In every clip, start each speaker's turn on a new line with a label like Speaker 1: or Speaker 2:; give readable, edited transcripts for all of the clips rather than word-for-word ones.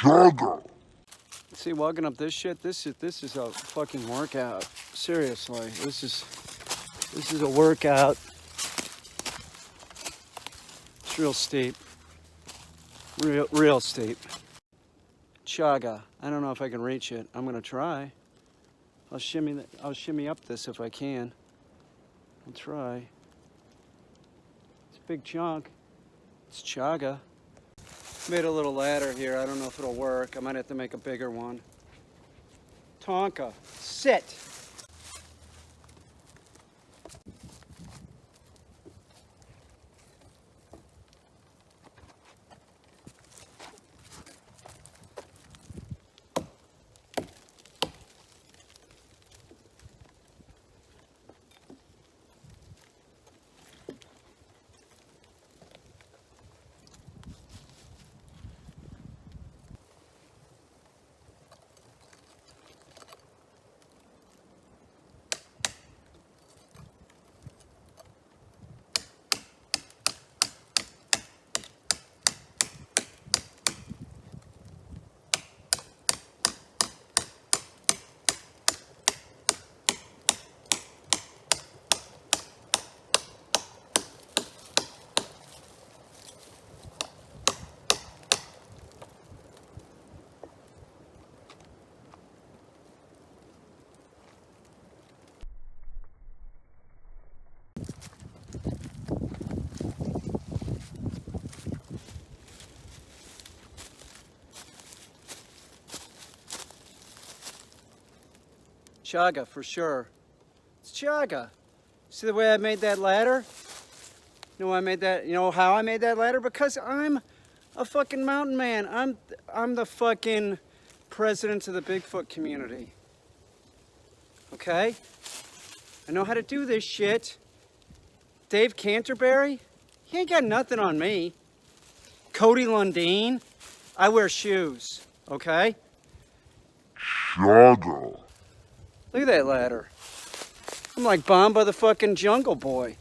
Speaker 1: Chaga.
Speaker 2: See, walking up this shit, this is a fucking workout. Seriously, this is a workout. It's real steep. Real steep. Chaga. I don't know if I can reach it. I'm gonna try. I'll shimmy up this if I can. I'll try. It's a big chunk. It's chaga. Made a little ladder here. I don't know if it'll work. I might have to make a bigger one. Tonka, sit. Chaga for sure. It's chaga. See the way I made that ladder? You know why I made that? You know how I made that ladder? Because I'm a fucking mountain man. I'm the fucking president of the Bigfoot community. Okay? I know how to do this shit. Dave Canterbury? He ain't got nothing on me. Cody Lundeen? I wear shoes. Okay?
Speaker 1: Chaga.
Speaker 2: Look at that ladder. I'm like Bomba the fucking Jungle Boy.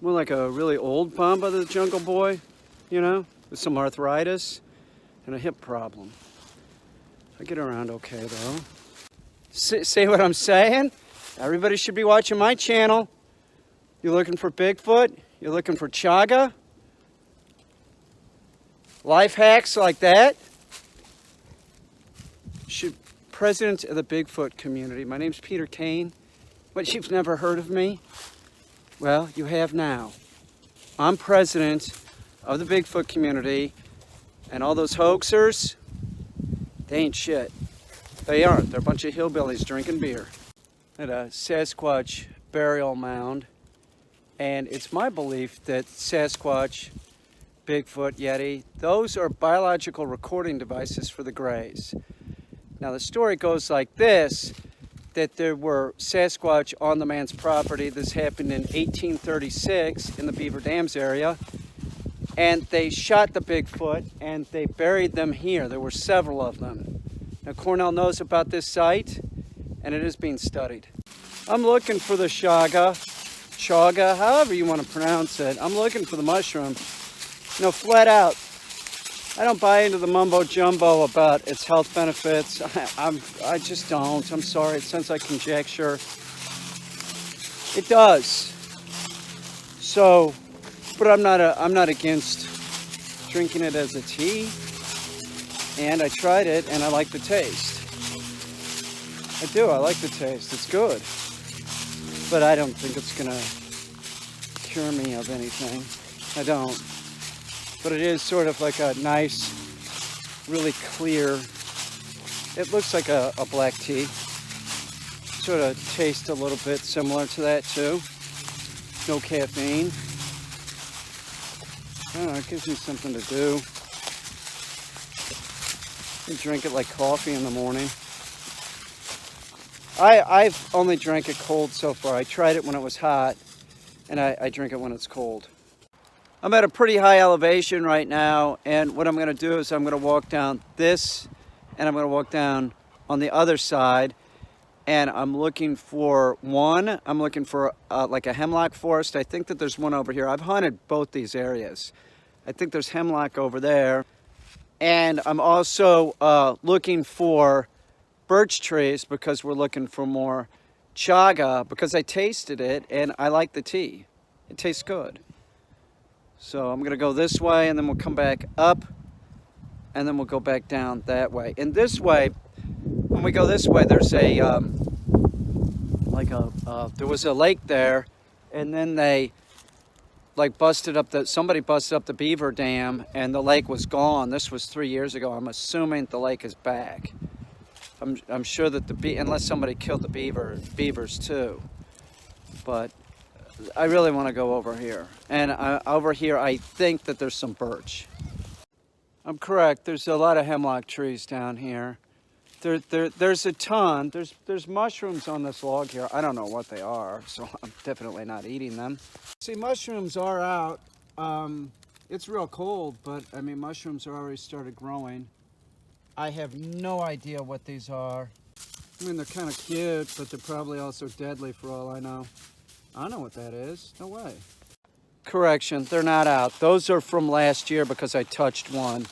Speaker 2: More like a really old Bomba the Jungle Boy, you know, with some arthritis and a hip problem. I get around okay though. Say what I'm saying? Everybody should be watching my channel. You're looking for Bigfoot? You're looking for chaga? Life hacks like that? President of the Bigfoot community. My name's Peter Caine. What, you've never heard of me? Well, you have now. I'm president of the Bigfoot community, and all those hoaxers, they ain't shit. They aren't. They're a bunch of hillbillies drinking beer. At a Sasquatch burial mound, and it's my belief that Sasquatch, Bigfoot, Yeti, those are biological recording devices for the Greys. Now the story goes like this, that there were Sasquatch on the man's property. This happened in 1836 in the Beaver Dams area. And they shot the Bigfoot and they buried them here. There were several of them. Now Cornell knows about this site and it is being studied. I'm looking for the chaga, however you want to pronounce it. I'm looking for the mushroom. You know, flat out. I don't buy into the mumbo jumbo about its health benefits. I just don't. I'm sorry. It sounds like conjecture. It does. So, but I'm not against drinking it as a tea. And I tried it and I like the taste. I do. I like the taste. It's good. But I don't think it's gonna cure me of anything. I don't. But it is sort of like a nice, really clear, it looks like a black tea. Sort of tastes a little bit similar to that too. No caffeine. I don't know, it gives me something to do. I drink it like coffee in the morning. I've only drank it cold so far. I tried it when it was hot, and I drink it when it's cold. I'm at a pretty high elevation right now, and what I'm going to do is I'm going to walk down this, and I'm going to walk down on the other side, and I'm looking for one. I'm looking for like a hemlock forest. I think that there's one over here. I've hunted both these areas. I think there's hemlock over there. And I'm also looking for birch trees because we're looking for more chaga, because I tasted it and I like the tea. It tastes good. So I'm gonna go this way and then we'll come back up and then we'll go back down that way. And this way, when we go this way, there's a, there was a lake there, and then they like somebody busted up the Beaver Dam and the lake was gone. This was 3 years ago. I'm assuming the lake is back. I'm sure that unless somebody killed the beavers too. But I really want to go over here. And over here, I think that there's some birch. I'm correct. There's a lot of hemlock trees down here. There's a ton. There's mushrooms on this log here. I don't know what they are, so I'm definitely not eating them. See, mushrooms are out. It's real cold, but I mean, mushrooms are already started growing. I have no idea what these are. I mean, they're kind of cute, but they're probably also deadly for all I know. I don't know what that is. No way. Correction, they're not out. Those are from last year because I touched one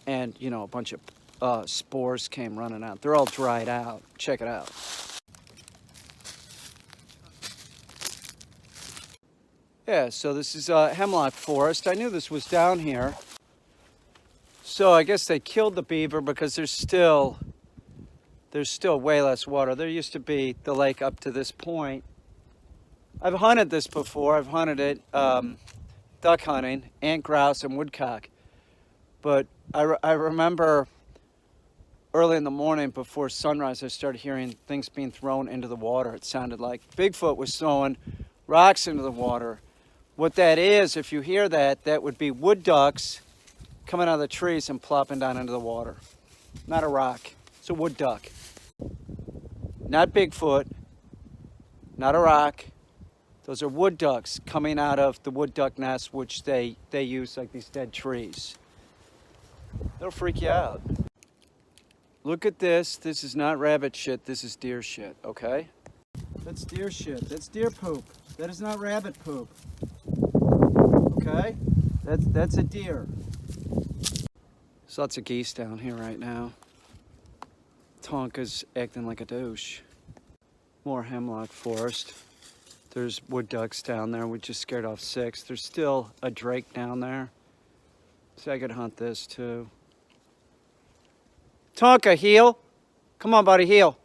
Speaker 2: and, you know, a bunch of spores came running out. They're all dried out. Check it out. Yeah, so this is a hemlock forest. I knew this was down here. So I guess they killed the beaver because there's still way less water. There used to be the lake up to this point. I've hunted this before. I've hunted it duck hunting and grouse and woodcock. But I remember early in the morning before sunrise, I started hearing things being thrown into the water. It sounded like Bigfoot was throwing rocks into the water. What that is, if you hear that, that would be wood ducks coming out of the trees and plopping down into the water. Not a rock. It's a wood duck. Not Bigfoot. Not a rock. Those are wood ducks coming out of the wood duck nest, which they use like these dead trees. They'll freak you out. Look at this. This is not rabbit shit. This is deer shit, okay? That's deer shit. That's deer poop. That is not rabbit poop. Okay? That's a deer. There's lots of geese down here right now. Tonka's acting like a douche. More hemlock forest. There's wood ducks down there. We just scared off 6. There's still a drake down there. So I could hunt this too. Tonka, heel. Come on, buddy, heel.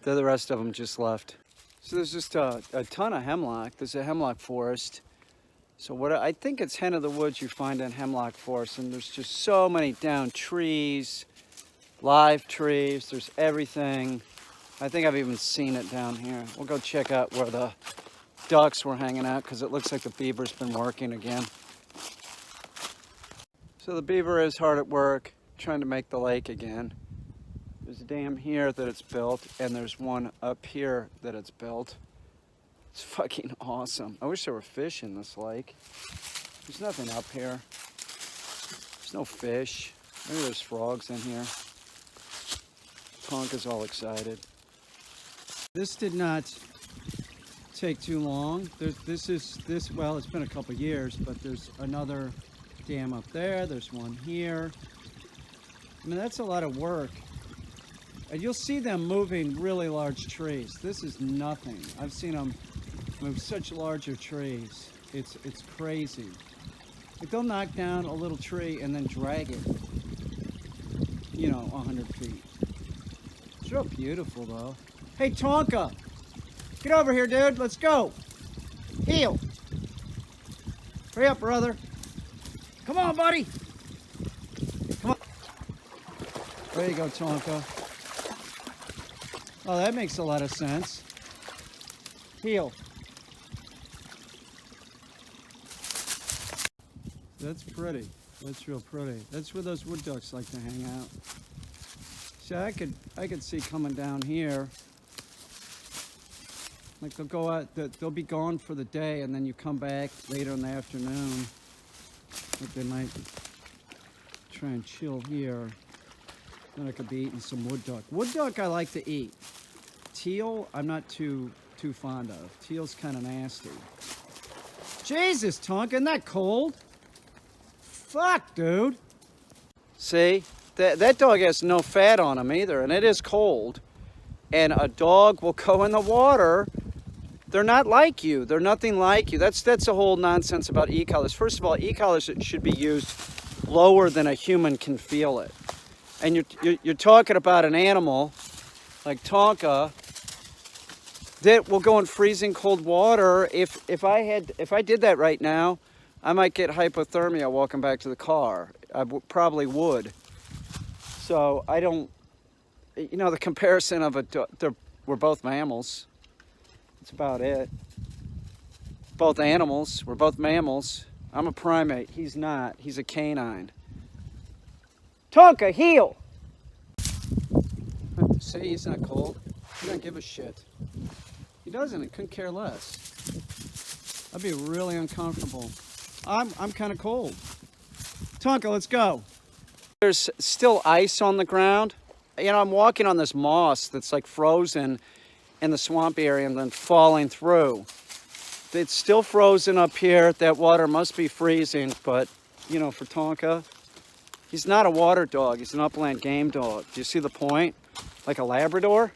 Speaker 2: The rest of them just left. So there's just a ton of hemlock. There's a hemlock forest. So what I think it's hen of the woods you find in hemlock forest, and there's just so many down trees, live trees. There's everything. I think I've even seen it down here. We'll go check out where the ducks were hanging out because it looks like the beaver's been working again. So the beaver is hard at work trying to make the lake again. There's a dam here that it's built, and there's one up here that it's built. It's fucking awesome. I wish there were fish in this lake. There's nothing up here. There's no fish. Maybe there's frogs in here. Tonka's all excited. This did not take too long. Well, it's been a couple years, but there's another dam up there. There's one here. I mean, that's a lot of work. And you'll see them moving really large trees. This is nothing. I've seen them move such larger trees. It's crazy. Like they'll knock down a little tree and then drag it, you know, 100 feet. It's real beautiful though. Hey, Tonka, get over here, dude. Let's go. Heel. Hurry up, brother. Come on, buddy. Come on. There you go, Tonka. Oh, that makes a lot of sense. Heel. That's pretty. That's real pretty. That's where those wood ducks like to hang out. See, I could see coming down here. Like they'll go out, they'll be gone for the day, and then you come back later in the afternoon. Like they might try and chill here. Then I could be eating some wood duck. Wood duck I like to eat. Teal, I'm not too fond of. Teal's kind of nasty. Jesus, Tonka, isn't that cold? fuck, dude? See, that dog has no fat on him either, and it is cold. And a dog will go in the water. They're not like you. They're nothing like you. That's the whole nonsense about e-collars. First of all, e-collars should be used lower than a human can feel it. And you're talking about an animal like Tonka that will go in freezing cold water. If I did that right now, I might get hypothermia walking back to the car. I probably would. So I don't, the comparison of we're both mammals. That's about it. Both animals. We're both mammals. I'm a primate. He's not. He's a canine. Tonka, heel! See, he's not cold. He doesn't give a shit. He doesn't. He couldn't care less. I'd be really uncomfortable. I'm kind of cold. Tonka, let's go. There's still ice on the ground. I'm walking on this moss that's like frozen in the swamp area and then falling through. It's still frozen up here. That water must be freezing, but for Tonka, he's not a water dog. He's an upland game dog. Do you see the point? Like a Labrador?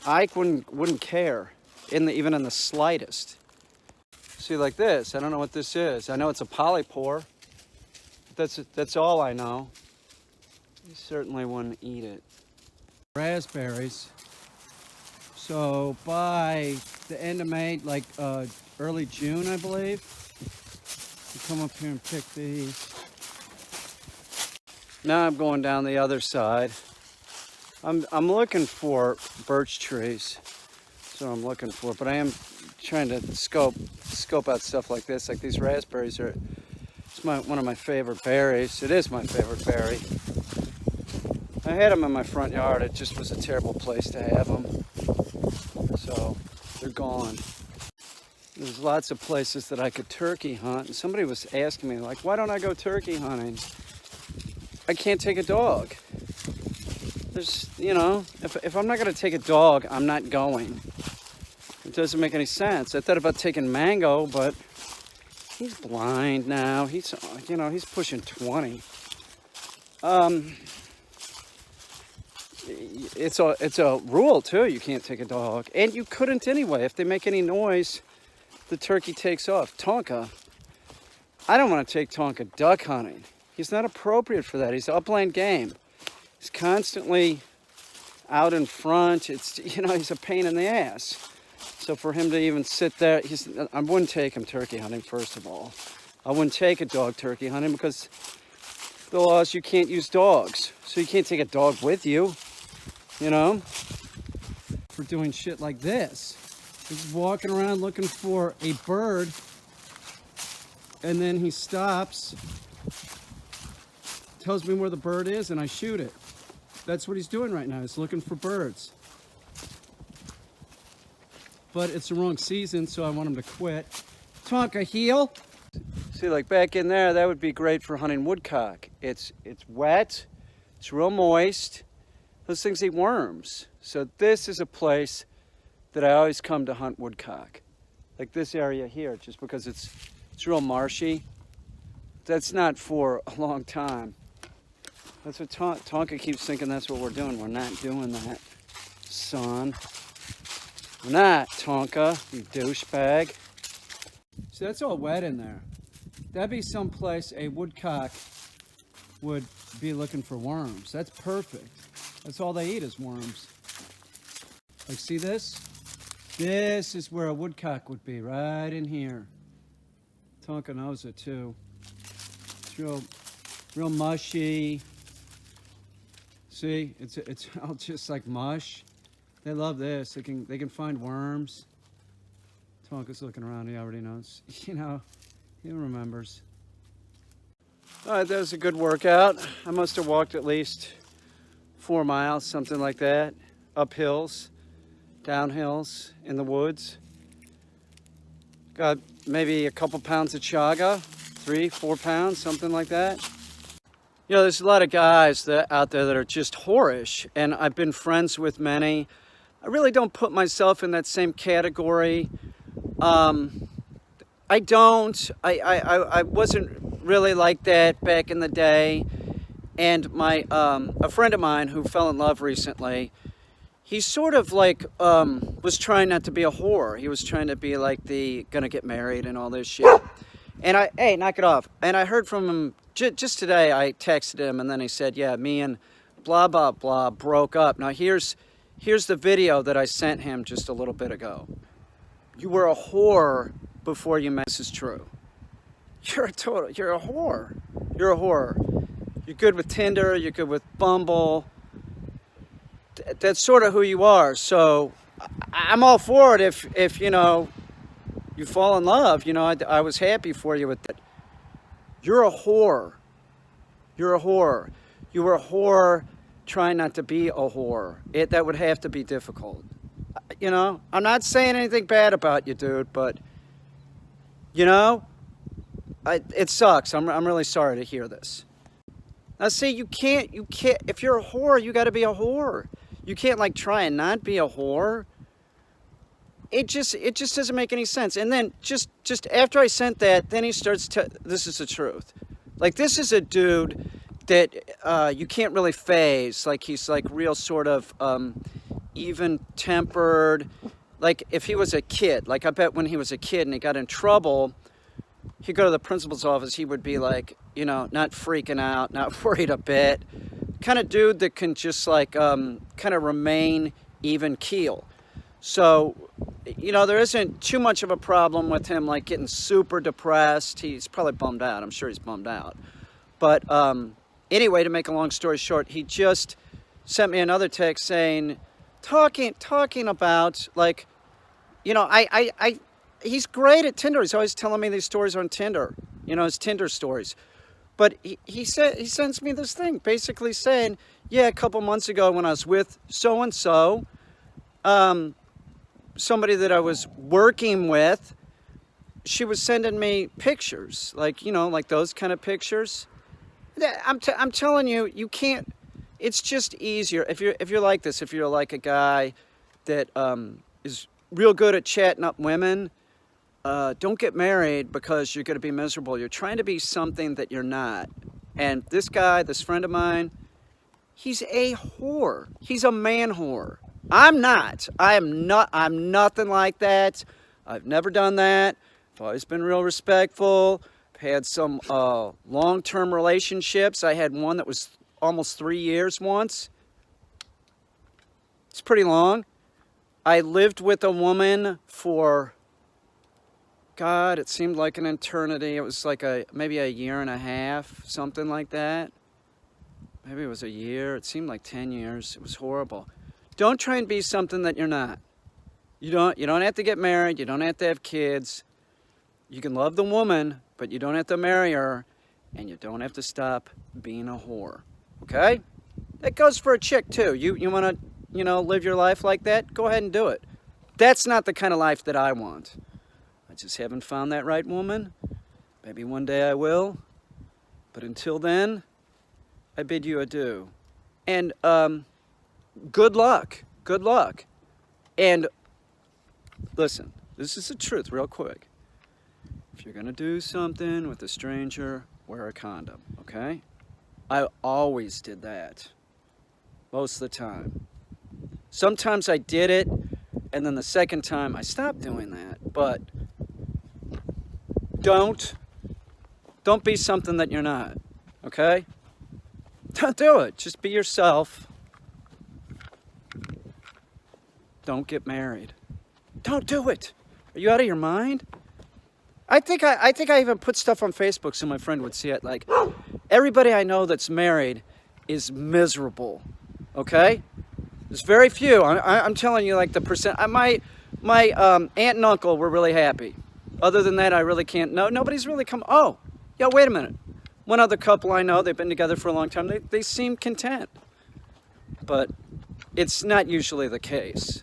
Speaker 2: Ike wouldn't care, even in the slightest. See, like this. I don't know what this is. I know it's a polypore. That's all I know. He certainly wouldn't eat it. Raspberries. So by the end of May, like early June, I believe, you come up here and pick these. Now I'm going down the other side. I'm looking for birch trees. That's what I'm looking for, but I am trying to scope out stuff like this. Like these raspberries it's one of my favorite berries. It is my favorite berry. I had them in my front yard. It just was a terrible place to have them. So they're gone. There's lots of places that I could turkey hunt. And somebody was asking me, like, why don't I go turkey hunting? I can't take a dog. There's, if I'm not going to take a dog, I'm not going. It doesn't make any sense. I thought about taking Mango, but he's blind now. He's pushing 20. It's a rule too. You can't take a dog, and you couldn't anyway. If they make any noise, the turkey takes off. Tonka, I don't want to take Tonka duck hunting. He's not appropriate for that. He's upland game. He's constantly out in front. He's a pain in the ass. So for him to even sit there, I wouldn't take him turkey hunting, first of all. I wouldn't take a dog turkey hunting because the law is you can't use dogs. So you can't take a dog with you, for doing shit like this. He's walking around looking for a bird, and then he stops, tells me where the bird is, and I shoot it. That's what he's doing right now. He's looking for birds. But it's the wrong season, so I want him to quit. Tonka, heel. See, like back in there, that would be great for hunting woodcock. It's wet, it's real moist. Those things eat worms. So this is a place that I always come to hunt woodcock. Like this area here, just because it's real marshy. That's not for a long time. That's what Tonka keeps thinking that's what we're doing. We're not doing that, son. We're not, Tonka, you douchebag. See, that's all wet in there. That'd be someplace a woodcock would be looking for worms. That's perfect. That's all they eat is worms. Like, see this? This is where a woodcock would be, right in here. Tonka knows it too. It's real mushy. See, it's all just like mush. They love this. They can find worms. Tonka's looking around. He already knows. He remembers. All right, that was a good workout. I must have walked at least 4 miles, something like that. Up hills, down hills, in the woods. Got maybe a couple pounds of chaga, 3-4 pounds, something like that. There's a lot of guys out there that are just whorish, and I've been friends with many. I really don't put myself in that same category. I wasn't really like that back in the day. And my a friend of mine who fell in love recently, he sort of like was trying not to be a whore. He was trying to be like the gonna get married and all this shit. And hey, knock it off. And I heard from him just today. I texted him, and then he said, yeah, me and blah blah blah broke up. Now here's the video that I sent him just a little bit ago. You were a whore before you met. This is true. You're a whore. You're a whore. You're good with Tinder. You're good with Bumble. That's sort of who you are. So I'm all for it if you know, you fall in love. You know, I was happy for you with that. You're a whore. You're a whore. You were a whore trying not to be a whore. That would have to be difficult. You know, I'm not saying anything bad about you, dude, but, you know, it sucks. I'm really sorry to hear this. Now, see, you can't, if you're a whore, you got to be a whore. You can't, like, try and not be a whore. It just doesn't make any sense. And then just after I sent that, then he starts to, this is the truth. Like, this is a dude that you can't really phase. Like, he's like real sort of even-tempered. Like, if he was a kid, like I bet when he was a kid and he got in trouble, he'd go to the principal's office, he would be like, you know, not freaking out, not worried a bit. Kind of dude that can just like kind of remain even keel. So, you know, there isn't too much of a problem with him like getting super depressed. He's probably bummed out. I'm sure he's bummed out. But anyway, to make a long story short, he just sent me another text saying, talking about like, you know, he's great at Tinder. He's always telling me these stories on Tinder, you know, his Tinder stories. But he sends me this thing basically saying, yeah, a couple months ago when I was with so-and-so, somebody that I was working with, she was sending me pictures, like, you know, like those kind of pictures. I'm telling you, you can't, it's just easier. If you're like this, if you're like a guy that is real good at chatting up women, don't get married because you're going to be miserable. You're trying to be something that you're not. And this guy, this friend of mine, he's a whore. He's a man whore. I'm not. I'm nothing like that. I've never done that. I've always been real respectful. I've had some long-term relationships. I had one that was almost 3 years once. It's pretty long. I lived with a woman for, God, it seemed like an eternity. It was like maybe a year and a half, something like that. Maybe it was a year. It seemed like 10 years. It was horrible. Don't try and be something that you're not. You don't have to get married. You don't have to have kids. You can love the woman, but you don't have to marry her, and you don't have to stop being a whore. Okay? That goes for a chick too. You want to, you know, live your life like that? Go ahead and do it. That's not the kind of life that I want. I just haven't found that right woman. Maybe one day I will. But until then, I bid you adieu. And good luck. Good luck. And listen, this is the truth real quick. If you're going to do something with a stranger, wear a condom, okay? I always did that. Most of the time. Sometimes I did it, and then the second time I stopped doing that. But don't be something that you're not, okay? Don't do it. Just be yourself. Don't get married. Don't do it. Are you out of your mind? I think I even put stuff on Facebook so my friend would see it. Like, everybody I know that's married is miserable. Okay? There's very few. I'm telling you, like the percent. My aunt and uncle were really happy. Other than that, I really can't. No, nobody's really come. Oh, yeah. Wait a minute. One other couple I know, they've been together for a long time. They seem content, but it's not usually the case.